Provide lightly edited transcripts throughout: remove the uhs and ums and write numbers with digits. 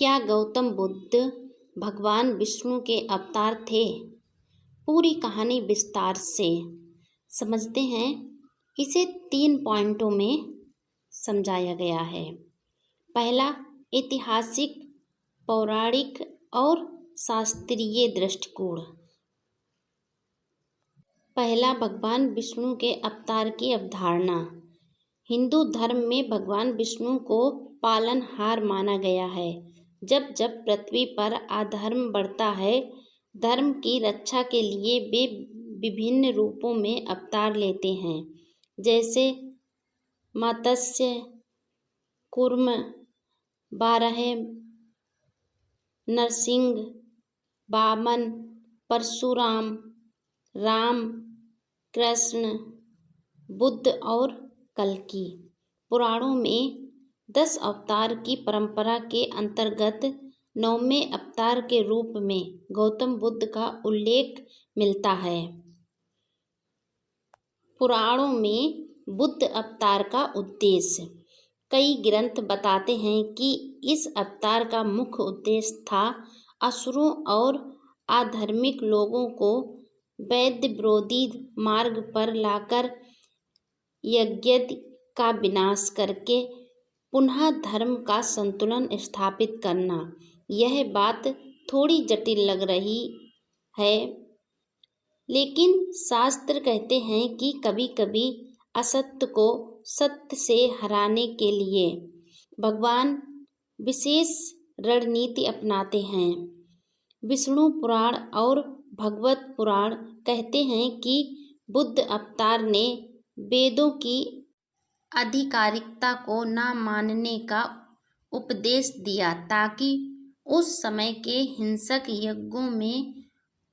क्या गौतम बुद्ध भगवान विष्णु के अवतार थे? पूरी कहानी विस्तार से समझते हैं। इसे 3 पॉइंटों में समझाया गया है। पहला, ऐतिहासिक, पौराणिक और शास्त्रीय दृष्टिकोण। पहला, भगवान विष्णु के अवतार की अवधारणा। हिंदू धर्म में भगवान विष्णु को पालनहार माना गया है। जब जब पृथ्वी पर अधर्म बढ़ता है, धर्म की रक्षा के लिए वे विभिन्न रूपों में अवतार लेते हैं, जैसे मत्स्य, कूर्म, बारह, नरसिंह, वामन, परशुराम, राम, कृष्ण, बुद्ध और कल्कि। पुराणों में 10 अवतार की परंपरा के अंतर्गत 9वें अवतार के रूप में गौतम बुद्ध का उल्लेख मिलता है। पुराणों में बुद्ध अवतार का उद्देश्य। कई ग्रंथ बताते हैं कि इस अवतार का मुख्य उद्देश्य था असुरों और अधार्मिक लोगों को वैद्य विरोधी मार्ग पर लाकर यज्ञ का विनाश करके पुनः धर्म का संतुलन स्थापित करना। यह बात थोड़ी जटिल लग रही है, लेकिन शास्त्र कहते हैं कि कभी कभी असत्य को सत्य से हराने के लिए भगवान विशेष रणनीति अपनाते हैं। विष्णु पुराण और भागवत पुराण कहते हैं कि बुद्ध अवतार ने वेदों की आधिकारिकता को न मानने का उपदेश दिया ताकि उस समय के हिंसक यज्ञों में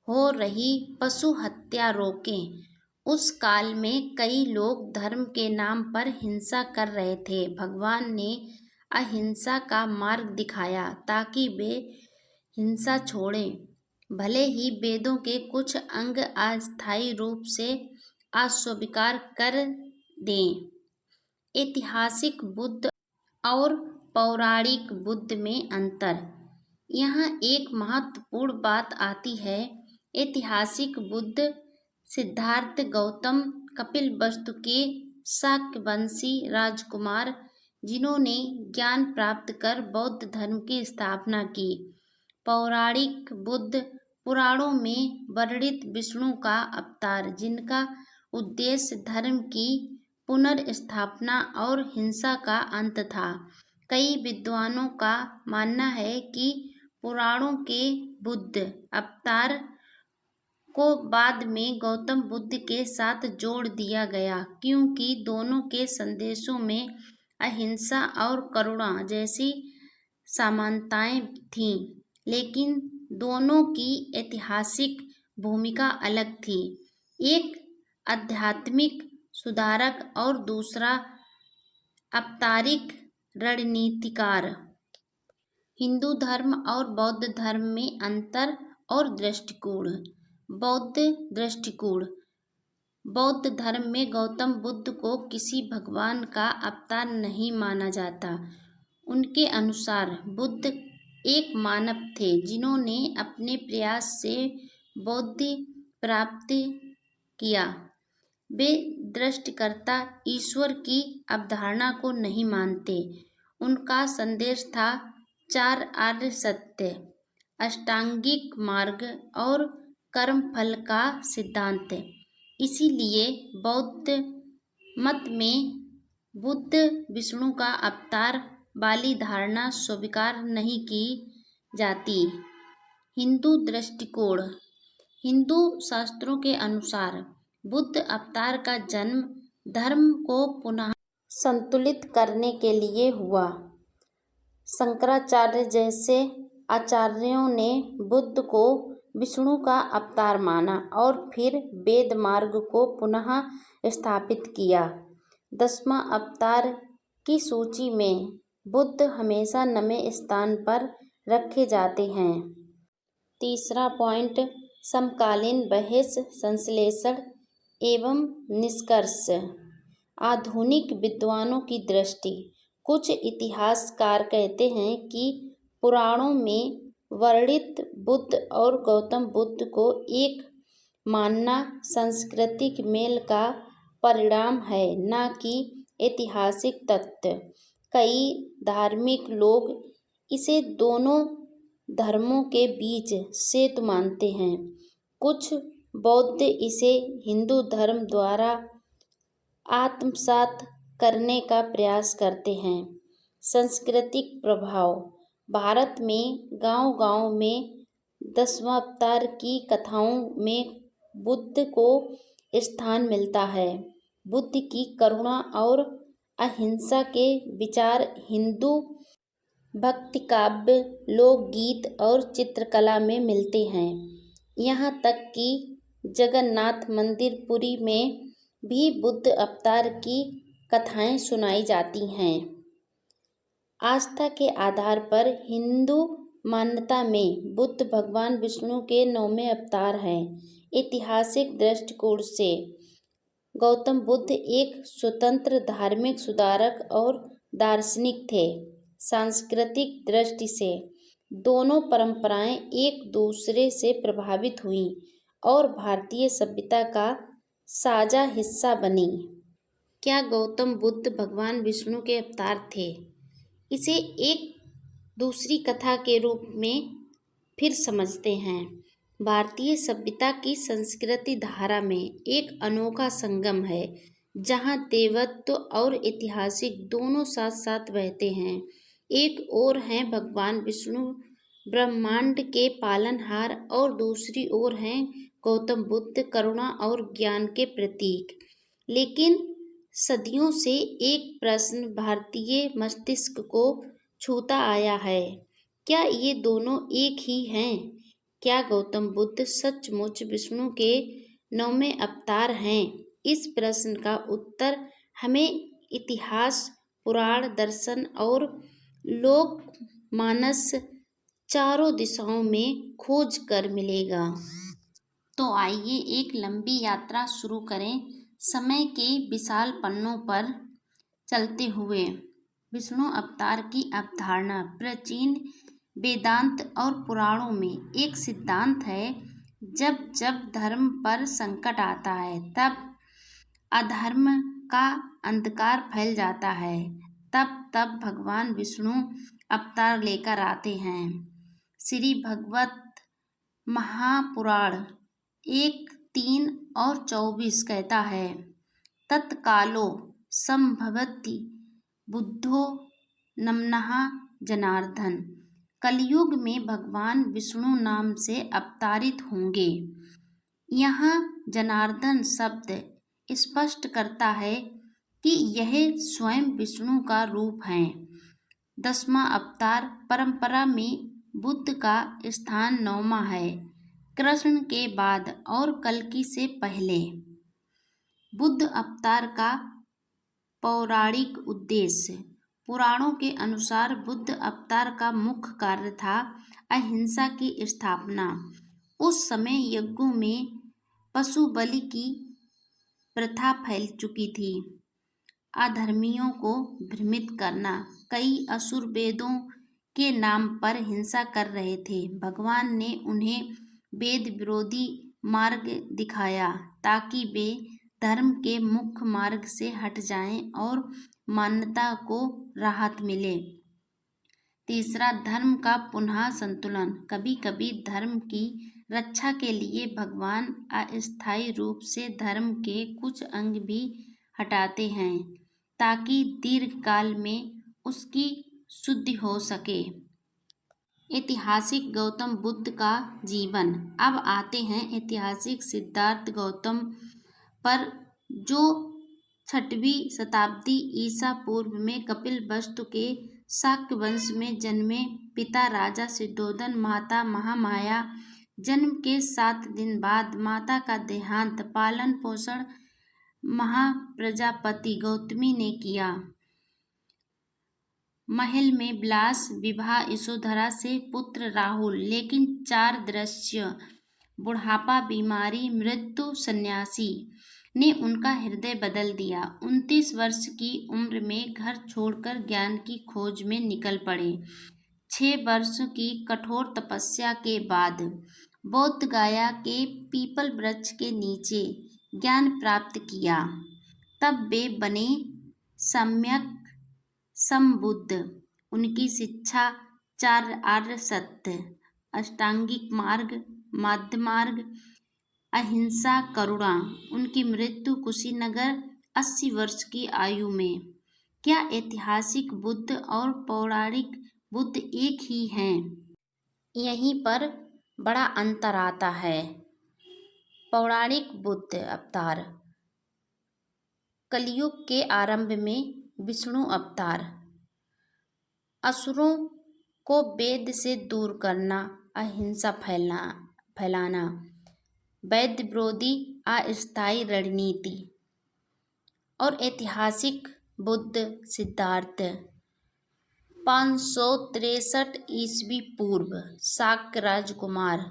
हो रही पशु हत्या रोकें। उस काल में कई लोग धर्म के नाम पर हिंसा कर रहे थे। भगवान ने अहिंसा का मार्ग दिखाया ताकि वे हिंसा छोड़ें। भले ही वेदों के कुछ अंग अस्थायी रूप से अस्वीकार कर दें। ऐतिहासिक बुद्ध और पौराणिक बुद्ध में अंतर। यहाँ एक महत्वपूर्ण बात आती है। ऐतिहासिक बुद्ध सिद्धार्थ गौतम कपिलवस्तु के शाक्यवंशी राजकुमार, जिन्होंने ज्ञान प्राप्त कर बौद्ध धर्म की स्थापना की। पौराणिक बुद्ध पुराणों में वर्णित विष्णु का अवतार, जिनका उद्देश्य धर्म की पुनर्स्थापना और हिंसा का अंत था। कई विद्वानों का मानना है कि पुराणों के बुद्ध अवतार को बाद में गौतम बुद्ध के साथ जोड़ दिया गया, क्योंकि दोनों के संदेशों में अहिंसा और करुणा जैसी समानताएं थीं, लेकिन दोनों की ऐतिहासिक भूमिका अलग थी। एक आध्यात्मिक सुधारक और दूसरा अवतारिक रणनीतिकार। हिंदू धर्म और बौद्ध धर्म में अंतर और दृष्टिकोण। बौद्ध दृष्टिकोण। बौद्ध धर्म में गौतम बुद्ध को किसी भगवान का अवतार नहीं माना जाता। उनके अनुसार बुद्ध एक मानव थे जिन्होंने अपने प्रयास से बुद्धि प्राप्त किया। वे दृष्टिकर्ता ईश्वर की अवधारणा को नहीं मानते। उनका संदेश था 4 आर्य सत्य, अष्टांगिक मार्ग और कर्मफल का सिद्धांत। इसीलिए बौद्ध मत में बुद्ध विष्णु का अवतार वाली धारणा स्वीकार नहीं की जाती। हिंदू दृष्टिकोण। हिंदू शास्त्रों के अनुसार बुद्ध अवतार का जन्म धर्म को पुनः संतुलित करने के लिए हुआ। शंकराचार्य जैसे आचार्यों ने बुद्ध को विष्णु का अवतार माना और फिर वेद मार्ग को पुनः स्थापित किया। 10वां अवतार की सूची में बुद्ध हमेशा 9वें स्थान पर रखे जाते हैं। तीसरा पॉइंट, समकालीन बहस, संश्लेषण एवं निष्कर्ष। आधुनिक विद्वानों की दृष्टि। कुछ इतिहासकार कहते हैं कि पुराणों में वर्णित बुद्ध और गौतम बुद्ध को एक मानना सांस्कृतिक मेल का परिणाम है, न कि ऐतिहासिक तथ्य। कई धार्मिक लोग इसे दोनों धर्मों के बीच सेतु मानते हैं। कुछ बौद्ध इसे हिंदू धर्म द्वारा आत्मसात करने का प्रयास करते हैं। सांस्कृतिक प्रभाव। भारत में गांव-गांव में दशावतार की कथाओं में बुद्ध को स्थान मिलता है। बुद्ध की करुणा और अहिंसा के विचार हिंदू भक्ति काव्य, लोकगीत और चित्रकला में मिलते हैं। यहाँ तक कि जगन्नाथ मंदिर पुरी में भी बुद्ध अवतार की कथाएं सुनाई जाती हैं। आस्था के आधार पर हिंदू मान्यता में बुद्ध भगवान विष्णु के 9वें अवतार हैं। ऐतिहासिक दृष्टिकोण से गौतम बुद्ध एक स्वतंत्र धार्मिक सुधारक और दार्शनिक थे। सांस्कृतिक दृष्टि से दोनों परंपराएं एक दूसरे से प्रभावित हुईं और भारतीय सभ्यता का साझा हिस्सा बनी। क्या गौतम बुद्ध भगवान विष्णु के अवतार थे? इसे एक दूसरी कथा के रूप में फिर समझते हैं। भारतीय सभ्यता की संस्कृति धारा में एक अनोखा संगम है, जहाँ देवत्व और ऐतिहासिक दोनों साथ साथ बहते हैं। एक ओर हैं भगवान विष्णु, ब्रह्मांड के पालनहार, और दूसरी ओर हैं गौतम बुद्ध, करुणा और ज्ञान के प्रतीक। लेकिन सदियों से एक प्रश्न भारतीय मस्तिष्क को छूता आया है, क्या ये दोनों एक ही हैं? क्या गौतम बुद्ध सचमुच विष्णु के 9वें अवतार हैं? इस प्रश्न का उत्तर हमें इतिहास, पुराण, दर्शन और लोकमानस चारों दिशाओं में खोज कर मिलेगा। तो आइए एक लंबी यात्रा शुरू करें, समय के विशाल पन्नों पर चलते हुए। विष्णु अवतार की अवधारणा प्राचीन वेदांत और पुराणों में एक सिद्धांत है। जब जब धर्म पर संकट आता है, तब अधर्म का अंधकार फैल जाता है, तब तब भगवान विष्णु अवतार लेकर आते हैं। श्री भगवत महापुराण 1, 3 और 24 कहता है, तत्कालो संभवति बुद्धो नमः जनार्दन। कलयुग में भगवान विष्णु नाम से अवतारित होंगे। यहाँ जनार्दन शब्द स्पष्ट करता है कि यह स्वयं विष्णु का रूप है। 10वां अवतार परंपरा में बुद्ध का स्थान 9वां है, कृष्ण के बाद और कल्कि से पहले। बुद्ध अवतार का पौराणिक उद्देश्य। पुराणों के अनुसार बुद्ध अवतार का मुख्य कार्य था अहिंसा की स्थापना। उस समय यज्ञों में पशु बलि की प्रथा फैल चुकी थी। अधर्मियों को भ्रमित करना। कई असुर वेदों के नाम पर हिंसा कर रहे थे। भगवान ने उन्हें वेद विरोधी मार्ग दिखाया ताकि वे धर्म के मुख्य मार्ग से हट जाएं और मानवता को राहत मिले। तीसरा, धर्म का पुनः संतुलन। कभी कभी धर्म की रक्षा के लिए भगवान अस्थायी रूप से धर्म के कुछ अंग भी हटाते हैं ताकि दीर्घकाल में उसकी शुद्धि हो सके। ऐतिहासिक गौतम बुद्ध का जीवन। अब आते हैं ऐतिहासिक सिद्धार्थ गौतम पर, जो 6वीं शताब्दी ईसा पूर्व में कपिलवस्तु के शाक्य वंश में जन्मे। पिता राजा सिद्धोधन, माता महामाया। जन्म के 7 दिन बाद माता का देहांत। पालन पोषण महाप्रजापति गौतमी ने किया। महल में विलास, विवाह यशोधरा से, पुत्र राहुल। लेकिन 4 दृश्य बुढ़ापा, बीमारी, मृत्यु, सन्यासी ने उनका हृदय बदल दिया। 29 वर्ष की उम्र में घर छोड़कर ज्ञान की खोज में निकल पड़े। 6 वर्षों की कठोर तपस्या के बाद बौद्ध गया के पीपल वृक्ष के नीचे ज्ञान प्राप्त किया। तब वे बने सम्यक संबुद्ध। उनकी शिक्षा 4 आर्य सत्य, अष्टांगिक मार्ग, मध्य मार्ग, अहिंसा, करुणा। उनकी मृत्यु कुशीनगर 80 वर्ष की आयु में। क्या ऐतिहासिक बुद्ध और पौराणिक बुद्ध एक ही हैं? यहीं पर बड़ा अंतर आता है। पौराणिक बुद्ध अवतार कलयुग के आरंभ में विष्णु अवतार, असुरों को वेद से दूर करना, अहिंसा फैलाना, वैद्य विरोधी अस्थायी रणनीति। और ऐतिहासिक बुद्ध सिद्धार्थ 563 ईस्वी पूर्व, शाक्य राजकुमार,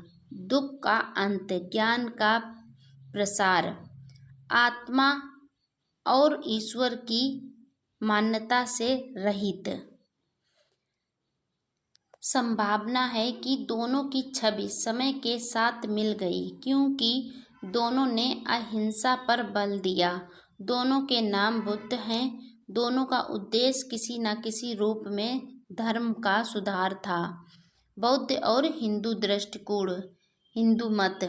दुख का अंत, ज्ञान का प्रसार, आत्मा और ईश्वर की मान्यता से रहित। संभावना है कि दोनों की छवि समय के साथ मिल गई, क्योंकि दोनों ने अहिंसा पर बल दिया। दोनों के नाम बुद्ध हैं। दोनों का उद्देश्य किसी न किसी रूप में धर्म का सुधार था। बौद्ध और हिंदू दृष्टिकोण। हिंदू मत।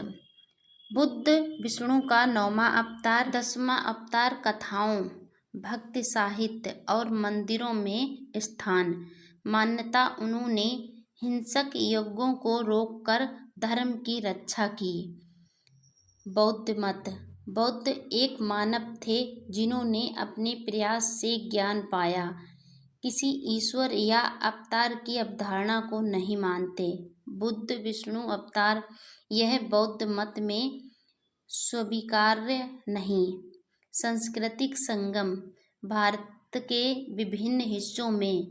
बुद्ध विष्णु का 9वां अवतार। 10वां अवतार कथाओं, भक्ति साहित्य और मंदिरों में स्थान। मान्यता, उन्होंने हिंसक यज्ञों को रोककर धर्म की रक्षा की। बौद्ध मत। बौद्ध एक मानव थे जिन्होंने अपने प्रयास से ज्ञान पाया, किसी ईश्वर या अवतार की अवधारणा को नहीं मानते। बुद्ध विष्णु अवतार, यह बौद्ध मत में स्वीकार्य नहीं। सांस्कृतिक संगम। भारत के विभिन्न हिस्सों में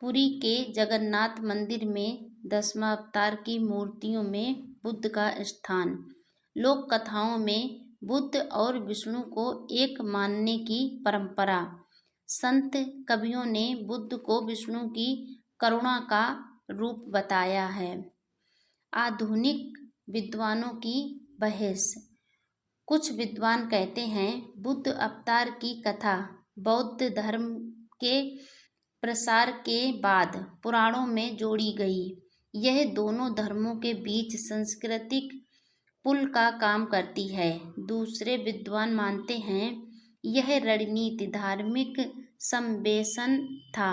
पुरी के जगन्नाथ मंदिर में 10वां अवतार की मूर्तियों में बुद्ध का स्थान। लोक कथाओं में बुद्ध और विष्णु को एक मानने की परंपरा। संत कवियों ने बुद्ध को विष्णु की करुणा का रूप बताया है। आधुनिक विद्वानों की बहस। कुछ विद्वान कहते हैं बुद्ध अवतार की कथा बौद्ध धर्म के प्रसार के बाद पुराणों में जोड़ी गई। यह दोनों धर्मों के बीच सांस्कृतिक पुल का काम करती है। दूसरे विद्वान मानते हैं यह रणनीति धार्मिक संवेशन था,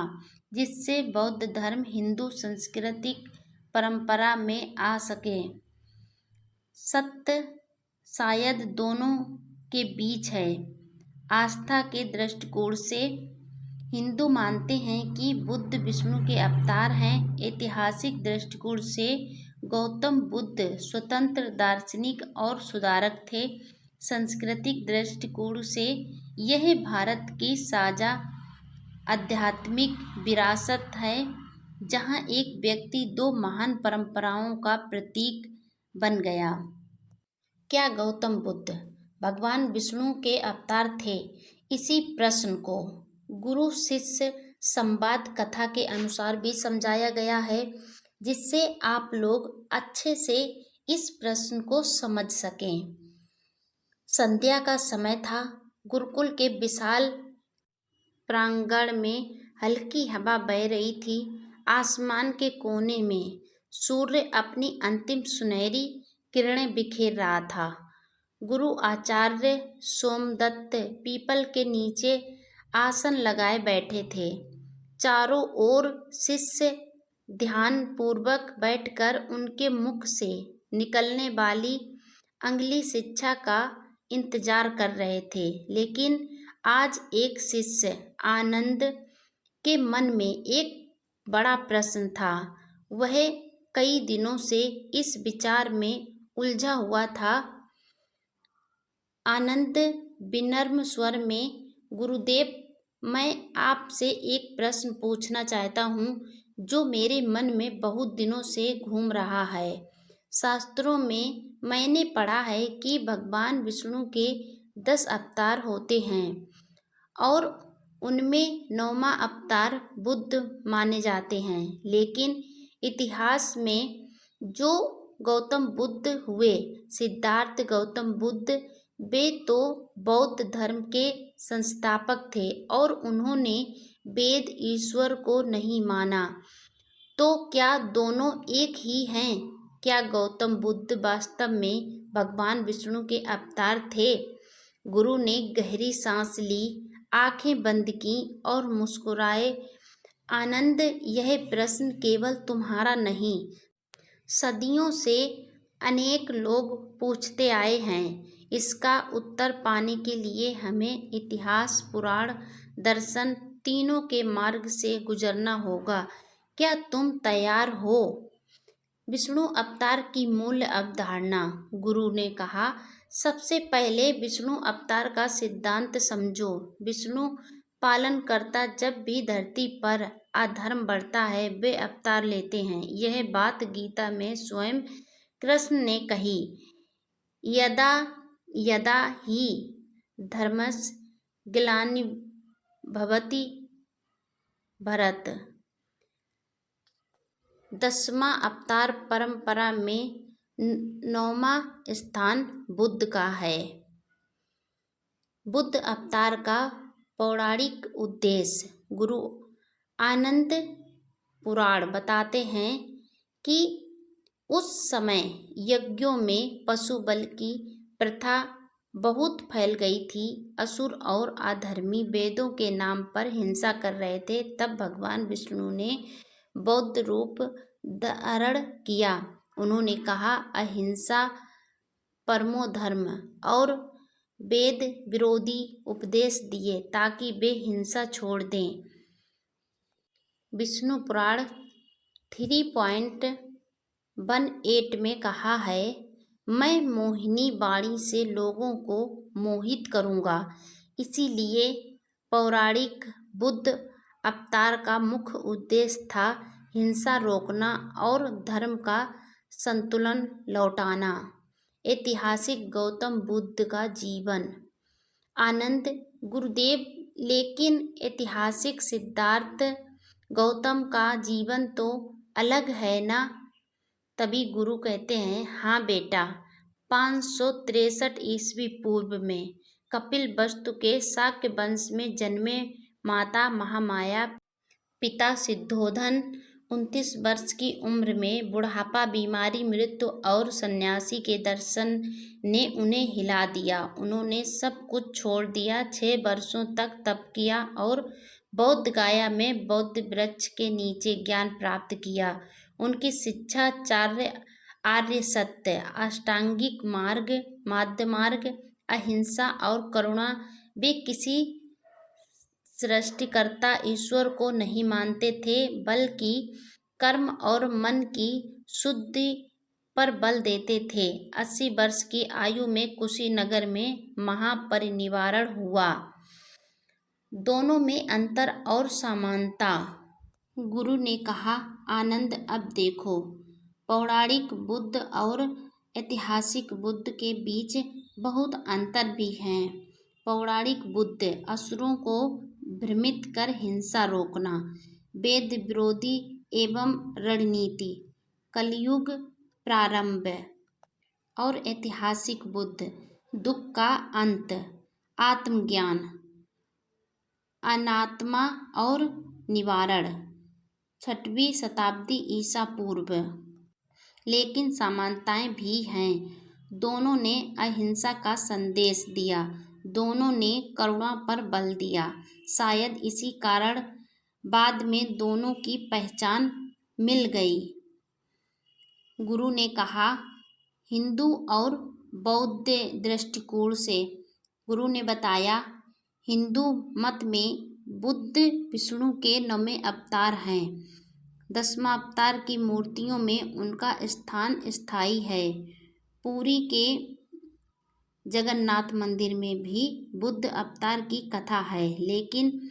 जिससे बौद्ध धर्म हिंदू सांस्कृतिक परंपरा में आ सके। सत्य शायद दोनों के बीच है। आस्था के दृष्टिकोण से हिंदू मानते हैं कि बुद्ध विष्णु के अवतार हैं। ऐतिहासिक दृष्टिकोण से गौतम बुद्ध स्वतंत्र दार्शनिक और सुधारक थे। सांस्कृतिक दृष्टिकोण से यह भारत की साझा आध्यात्मिक विरासत है, जहाँ एक व्यक्ति 2 महान परंपराओं का प्रतीक बन गया। क्या गौतम बुद्ध भगवान विष्णु के अवतार थे? इसी प्रश्न को गुरु शिष्य संवाद कथा के अनुसार भी समझाया गया है, जिससे आप लोग अच्छे से इस प्रश्न को समझ सकें। संध्या का समय था। गुरुकुल के विशाल प्रांगण में हल्की हवा बह रही थी। आसमान के कोने में सूर्य अपनी अंतिम सुनहरी किरणें बिखेर रहा था। गुरु आचार्य सोमदत्त पीपल के नीचे आसन लगाए बैठे थे। चारों ओर शिष्य ध्यान पूर्वक बैठकर उनके मुख से निकलने वाली अगली शिक्षा का इंतजार कर रहे थे। लेकिन आज एक शिष्य आनंद के मन में एक बड़ा प्रश्न था। वह कई दिनों से इस विचार में उलझा हुआ था। आनंद विनम्र स्वर में, गुरुदेव, मैं आपसे एक प्रश्न पूछना चाहता हूँ जो मेरे मन में बहुत दिनों से घूम रहा है। शास्त्रों में मैंने पढ़ा है कि भगवान विष्णु के 10 अवतार होते हैं और उनमें 9वां अवतार बुद्ध माने जाते हैं, लेकिन इतिहास में जो गौतम बुद्ध हुए, सिद्धार्थ गौतम बुद्ध, वे तो बौद्ध धर्म के संस्थापक थे और उन्होंने वेद ईश्वर को नहीं माना। तो क्या दोनों एक ही हैं? क्या गौतम बुद्ध वास्तव में भगवान विष्णु के अवतार थे? गुरु ने गहरी सांस ली, आंखें बंद की और मुस्कुराए। आनंद, यह प्रश्न केवल तुम्हारा नहीं, सदियों से अनेक लोग पूछते आए हैं। इसका उत्तर पाने के लिए हमें इतिहास, पुराण, दर्शन तीनों के मार्ग से गुजरना होगा। क्या तुम तैयार हो? विष्णु अवतार की मूल अवधारणा। गुरु ने कहा, सबसे पहले विष्णु अवतार का सिद्धांत समझो। विष्णु पालनकर्ता जब भी धरती पर अधर्म बढ़ता है वे अवतार लेते हैं। यह बात गीता में स्वयं कृष्ण ने कही, यदा यदा ही धर्मस्य ग्लानिर्भवति भरत। 10वां अवतार परंपरा में 9वां स्थान बुद्ध का है। बुद्ध अवतार का पौराणिक उद्देश्य। गुरु आनंद पुराण बताते हैं कि उस समय यज्ञों में पशु बलि की प्रथा बहुत फैल गई थी। असुर और अधर्मी वेदों के नाम पर हिंसा कर रहे थे। तब भगवान विष्णु ने बौद्ध रूप धारण किया। उन्होंने कहा, अहिंसा परमो धर्म और वेद विरोधी उपदेश दिए ताकि वे हिंसा छोड़ दें। विष्णु पुराण 3.18 में कहा है, मैं मोहिनी वाणी से लोगों को मोहित करूँगा। इसीलिए पौराणिक बुद्ध अवतार का मुख्य उद्देश्य था हिंसा रोकना और धर्म का संतुलन लौटाना। ऐतिहासिक गौतम बुद्ध का जीवन। आनंद, गुरुदेव, लेकिन ऐतिहासिक सिद्धार्थ गौतम का जीवन तो अलग है ना? तभी गुरु कहते हैं, हाँ बेटा, 563 ईस्वी पूर्व में कपिलवस्तु के शाक्य वंश में जन्मे माता महामाया, पिता सिद्धोधन 29 वर्ष की उम्र में बुढ़ापा, बीमारी, मृत्यु और सन्यासी के दर्शन ने उन्हें हिला दिया। उन्होंने सब कुछ छोड़ दिया, 6 वर्षों तक तप किया और बौद्ध गया में बौद्ध वृक्ष के नीचे ज्ञान प्राप्त किया। उनकी शिक्षा आर्य सत्य, अष्टांगिक मार्ग, मध्य मार्ग, अहिंसा और करुणा। वे किसी सृष्टिकर्ता ईश्वर को नहीं मानते थे, बल्कि कर्म और मन की शुद्धि पर बल देते थे। 80 वर्ष की आयु में कुशीनगर में महापरिनिर्वाण हुआ। दोनों में अंतर और समानता। गुरु ने कहा, आनंद, अब देखो, पौराणिक बुद्ध और ऐतिहासिक बुद्ध के बीच बहुत अंतर भी है। पौराणिक बुद्ध असुरों को भ्रमित कर हिंसा रोकना, वेद विरोधी एवं रणनीति, कलयुग प्रारंभ। और ऐतिहासिक बुद्ध दुख का अंत, आत्मज्ञान, अनात्मा और निवारण, 6वीं शताब्दी ईसा पूर्व। लेकिन समानताएं भी हैं। दोनों ने अहिंसा का संदेश दिया, दोनों ने करुणा पर बल दिया। शायद इसी कारण बाद में दोनों की पहचान मिल गई। गुरु ने कहा, हिंदू और बौद्ध दृष्टिकोण से। गुरु ने बताया, हिंदू मत में बुद्ध विष्णु के 9वें अवतार हैं। 10वां अवतार की मूर्तियों में उनका स्थान स्थायी है। पुरी के जगन्नाथ मंदिर में भी बुद्ध अवतार की कथा है। लेकिन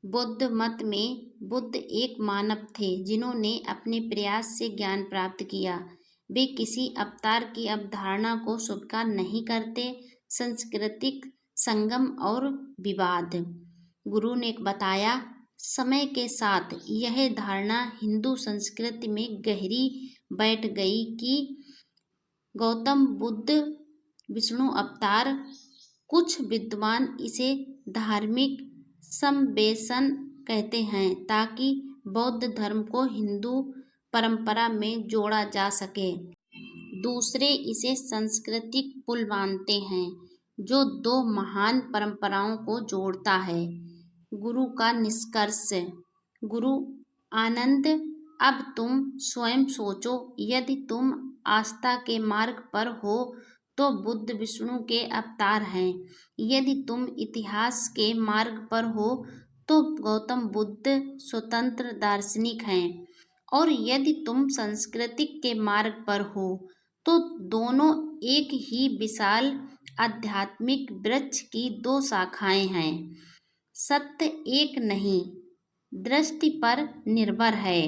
बौद्ध मत में बुद्ध एक मानव थे जिन्होंने अपने प्रयास से ज्ञान प्राप्त किया। वे किसी अवतार की अवधारणा को स्वीकार नहीं करते। सांस्कृतिक संगम और विवाद। गुरु ने बताया, समय के साथ यह धारणा हिंदू संस्कृति में गहरी बैठ गई कि गौतम बुद्ध विष्णु अवतार। कुछ विद्वान इसे धार्मिक संवेशन कहते हैं ताकि बौद्ध धर्म को हिंदू परंपरा में जोड़ा जा सके। दूसरे इसे सांस्कृतिक पुल मानते हैं जो दो महान परंपराओं को जोड़ता है। गुरु का निष्कर्ष। गुरु आनंद, अब तुम स्वयं सोचो, यदि तुम आस्था के मार्ग पर हो तो बुद्ध विष्णु के अवतार हैं। यदि तुम इतिहास के मार्ग पर हो तो गौतम बुद्ध स्वतंत्र दार्शनिक हैं। और यदि तुम सांस्कृतिक के मार्ग पर हो तो दोनों एक ही विशाल आध्यात्मिक वृक्ष की दो शाखाएं हैं। सत्य एक नहीं, दृष्टि पर निर्भर है।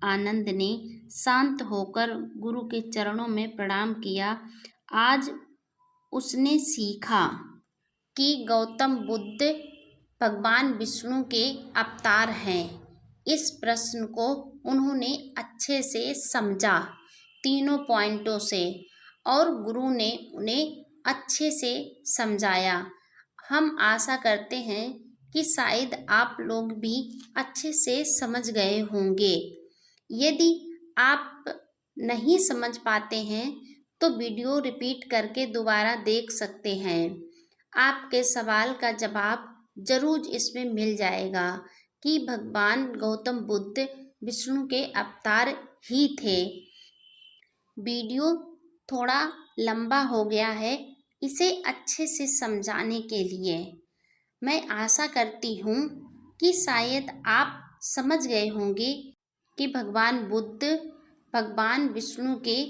आनंद ने शांत होकर गुरु के चरणों में प्रणाम किया। आज उसने सीखा कि गौतम बुद्ध भगवान विष्णु के अवतार हैं। इस प्रश्न को उन्होंने अच्छे से समझा, तीनों पॉइंटों से, और गुरु ने उन्हें अच्छे से समझाया। हम आशा करते हैं कि शायद आप लोग भी अच्छे से समझ गए होंगे। यदि आप नहीं समझ पाते हैं तो वीडियो रिपीट करके दोबारा देख सकते हैं। आपके सवाल का जवाब जरूर इसमें मिल जाएगा कि भगवान गौतम बुद्ध विष्णु के अवतार ही थे। वीडियो थोड़ा लंबा हो गया है इसे अच्छे से समझाने के लिए। मैं आशा करती हूँ कि शायद आप समझ गए होंगे कि भगवान बुद्ध भगवान विष्णु के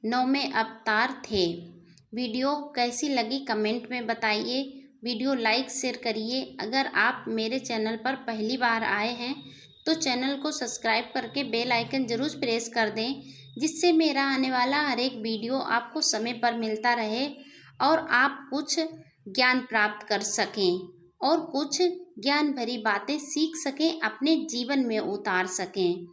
9वें अवतार थे। वीडियो कैसी लगी कमेंट में बताइए। वीडियो लाइक शेयर करिए। अगर आप मेरे चैनल पर पहली बार आए हैं तो चैनल को सब्सक्राइब करके बेल आइकन ज़रूर प्रेस कर दें, जिससे मेरा आने वाला हर एक वीडियो आपको समय पर मिलता रहे और आप कुछ ज्ञान प्राप्त कर सकें और कुछ ज्ञान भरी बातें सीख सकें, अपने जीवन में उतार सकें।